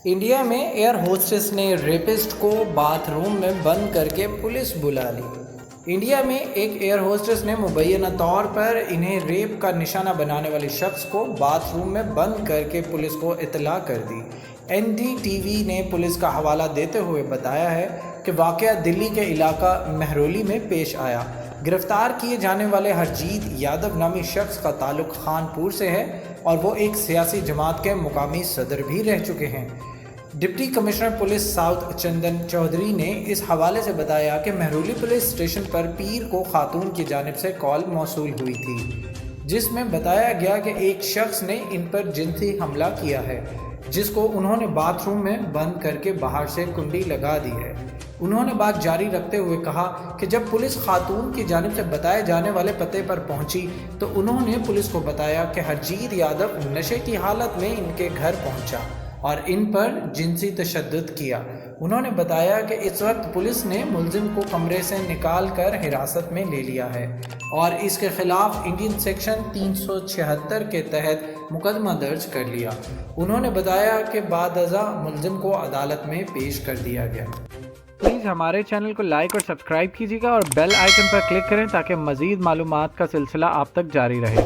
India में air hostess ने rapist को बाथरूम में बंद करके पुलिस बुला ली। इंडिया में एक एयर होस्टेस ने मुबैना तौर पर इन्हें रेप का निशाना बनाने वाले शख्स को बाथरूम में बंद करके पुलिस को इत्तला कर दी। एनडीटीवी ने पुलिस का हवाला देते हुए बताया है कि वाक़या दिल्ली के इलाका महरौली में पेश आया। गिरफ्तार किए जाने वाले हरजीत यादव नामी शख्स का ताल्लुक खानपुर से है और वो एक सियासी जमात के मुकामी सदर भी रह चुके हैं। डिप्टी कमिश्नर पुलिस साउथ चंदन चौधरी ने इस हवाले से बताया कि महरौली पुलिस स्टेशन पर पीर को खातून की जानिब से कॉल मौसूल हुई थी, जिसमें बताया गया कि एक शख्स ने इन पर जिनसी हमला किया है, जिसको उन्होंने बाथरूम में बंद करके बाहर से कुंडी लगा दी है। उन्होंने बात जारी रखते हुए कहा कि जब पुलिस खातून की जानिब से बताए जाने वाले पते पर पहुंची तो उन्होंने पुलिस को बताया कि हरजीत यादव नशे की हालत में इनके घर पहुंचा और इन पर जिनसी तशद्दुद किया। उन्होंने बताया कि इस वक्त पुलिस ने मुलजिम को कमरे से निकाल कर हिरासत में ले लिया है और इसके खिलाफ इंडियन सेक्शन 376 के तहत मुकदमा दर्ज कर लिया। उन्होंने बताया कि बादअज़ा मुलजिम को अदालत में पेश कर दिया गया। प्लीज़ हमारे चैनल को लाइक और सब्सक्राइब कीजिएगा और बेल आइकन पर क्लिक करें ताकि मज़ीद मालूमात का सिलसिला आप तक जारी रहे।